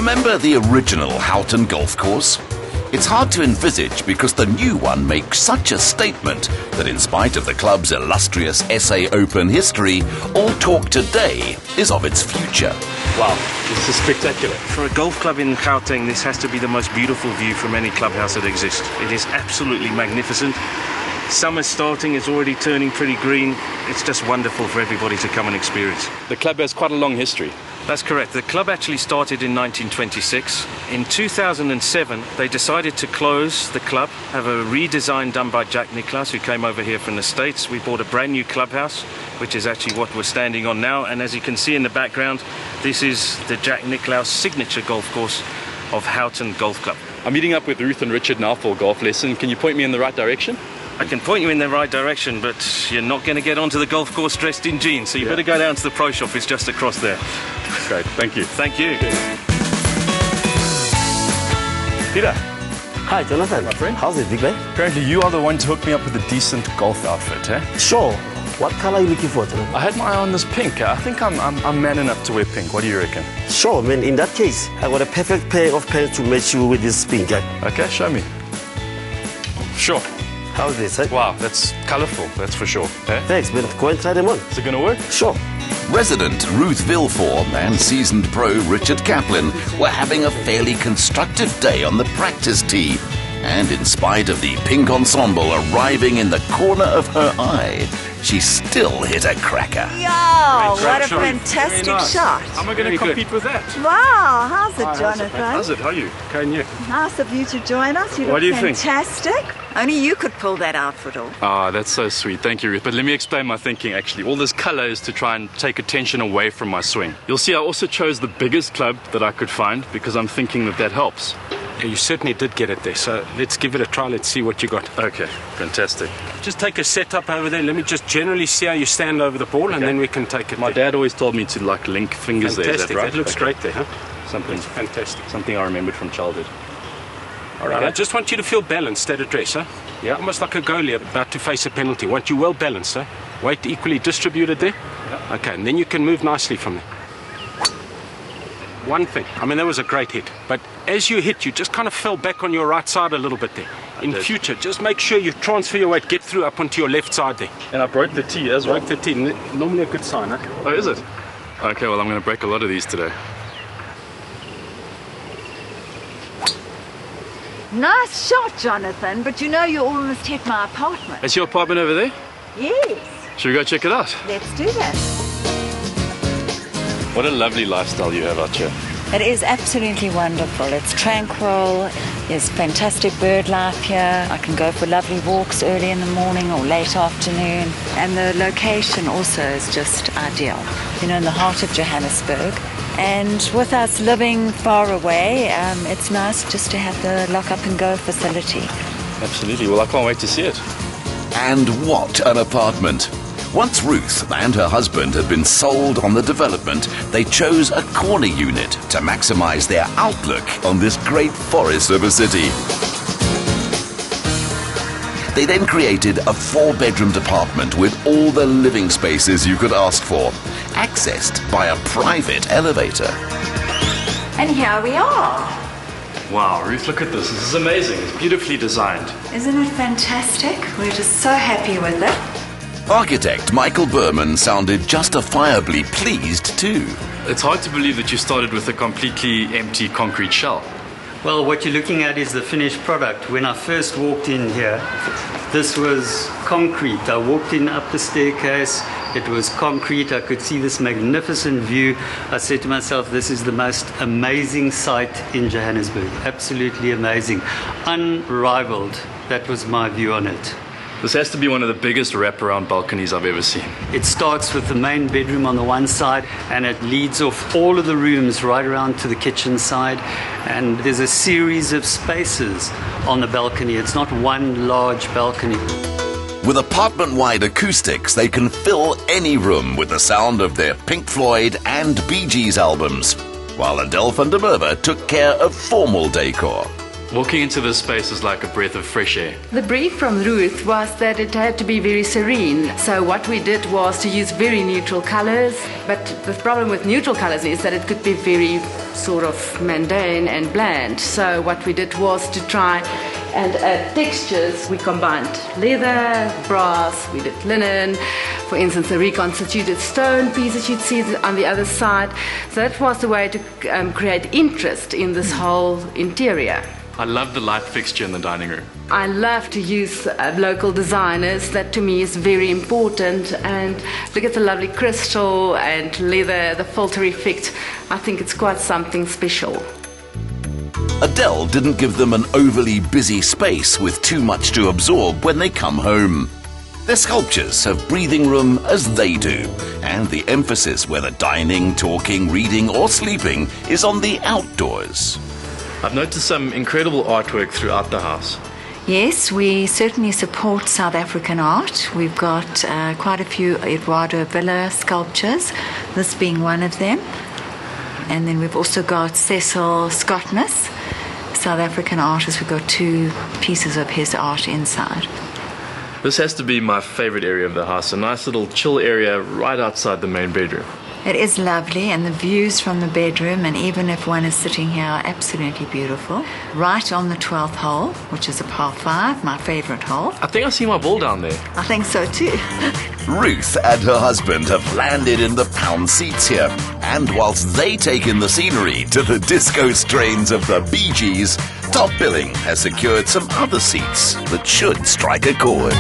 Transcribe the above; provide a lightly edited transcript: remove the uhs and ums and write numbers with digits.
Remember the original Houghton golf course? It's hard to envisage because the new one makes such a statement that in spite of the club's illustrious SA Open history, all talk today is of its future. Wow, this is spectacular. For a golf club in Houghton, this has to be the most beautiful view from any clubhouse that exists. It is absolutely magnificent. Summer's starting, it's already turning pretty green. It's just wonderful for everybody to come and experience. The club has quite a long history. That's correct. The club actually started in 1926. In 2007, they decided to close the club, have a redesign done by Jack Nicklaus, who came over here from the States. We bought a brand new clubhouse, which is actually what we're standing on now. And as you can see in the background, this is the Jack Nicklaus signature golf course of Houghton Golf Club. I'm meeting up with Ruth and Richard now for a golf lesson. Can you point me in the right direction? I can point you in the right direction, but you're not going to get onto the golf course dressed in jeans, so you better go down to the pro shop. It's just across there. Great, thank you. Thank you. Peter. Hi, Jonathan. My friend. How's it, big guy? Apparently you are the one to hook me up with a decent golf outfit, eh? Sure. What color are you looking for, Jonathan? I had my eye on this pink. I think I'm man enough to wear pink. What do you reckon? Sure, man. In that case, I got a perfect pair of pants to match you with this pink guy. Okay, show me. Sure. How's this, eh? Wow, that's colourful, that's for sure. Eh? Thanks, man. Go and try them on. Is it going to work? Sure. Resident Ruth Vilform and seasoned pro Richard Kaplan were having a fairly constructive day on the practice tee. And in spite of the pink ensemble arriving in the corner of her eye, she still hit a cracker. Yo, what a fantastic shot. How am I going to compete with that? Wow, how's it, Jonathan? How's it? How are you? Okay, and you? Nice of you to join us. You What look do you think? fantastic. Only you could pull that outfit off. Ah, that's so sweet. Thank you, Ruth. But let me explain my thinking, actually. All this colour is to try and take attention away from my swing. You'll see I also chose the biggest club that I could find because I'm thinking that helps. Yeah, you certainly did get it there, so let's give it a try. Let's see what you got. Okay, fantastic. Just take a setup over there. Let me just generally see how you stand over the ball, and then we can take it. My there. dad always told me to like link fingers there. Is Fantastic. that right? That looks great there, huh? Something Fantastic. Something I remembered from childhood. All right. I just want you to feel balanced at address, huh? Yeah. Almost like a goalie about to face a penalty. Want you well balanced, huh? Weight equally distributed there. Yeah. Okay, and then you can move nicely from there. One thing, I mean, that was a great hit, but as you hit, you just kind of fell back on your right side a little bit there. In future, just make sure you transfer your weight, get through up onto your left side there. And I broke the tee as well. Broke the tee, normally a good sign, huh? Oh, is it? Okay, well, I'm going to break a lot of these today. Nice shot, Jonathan, but you know you almost hit my apartment. Is your apartment over there? Yes. Should we go check it out? Let's do that. What a lovely lifestyle you have out here. It is absolutely wonderful. It's tranquil. There's fantastic bird life here. I can go for lovely walks early in the morning or late afternoon. And the location also is just ideal. You know, in the heart of Johannesburg. And with us living far away, it's nice just to have the lock up and go facility. Absolutely. Well, I can't wait to see it. And what an apartment! Once Ruth and her husband had been sold on the development, they chose a corner unit to maximize their outlook on this great forest of a city. They then created a 4-bedroom apartment with all the living spaces you could ask for, accessed by a private elevator. And here we are. Wow, Ruth, look at this. This is amazing. It's beautifully designed. Isn't it fantastic? We're just so happy with it. Architect Michael Berman sounded justifiably pleased too. It's hard to believe that you started with a completely empty concrete shell. Well, what you're looking at is the finished product. When I first walked in here, this was concrete. I walked in up the staircase, it was concrete. I could see this magnificent view. I said to myself, this is the most amazing site in Johannesburg. Absolutely amazing. Unrivaled. That was my view on it. This has to be one of the biggest wraparound balconies I've ever seen. It starts with the main bedroom on the one side and it leads off all of the rooms right around to the kitchen side, and there's a series of spaces on the balcony. It's not one large balcony. With apartment-wide acoustics, they can fill any room with the sound of their Pink Floyd and Bee Gees albums, while Adele van der Merwe took care of formal decor. Walking into this space is like a breath of fresh air. The brief from Ruth was that it had to be very serene. So what we did was to use very neutral colors. But the problem with neutral colors is that it could be very sort of mundane and bland. So what we did was to try and add textures. We combined leather, brass, we did linen. For instance, the reconstituted stone pieces you'd see on the other side. So that was the way to create interest in this whole interior. I love the light fixture in the dining room. I love to use local designers. That to me is very important. And look at the lovely crystal and leather, the filter effect. I think it's quite something special. Adele didn't give them an overly busy space with too much to absorb when they come home. Their sculptures have breathing room as they do, and the emphasis, whether dining, talking, reading or sleeping, is on the outdoors. I've noticed some incredible artwork throughout the house. Yes, we certainly support South African art. We've got quite a few Eduardo Villa sculptures, this being one of them. And then we've also got Cecil Scottness, South African artist. We've got 2 pieces of his art inside. This has to be my favorite area of the house, a nice little chill area right outside the main bedroom. It is lovely, and the views from the bedroom, and even if one is sitting here, are absolutely beautiful. Right on the 12th hole, which is a par 5, my favorite hole. I think I see my ball down there. I think so too. Ruth and her husband have landed in the pound seats here, and whilst they take in the scenery to the disco strains of the Bee Gees, Top Billing has secured some other seats that should strike a chord.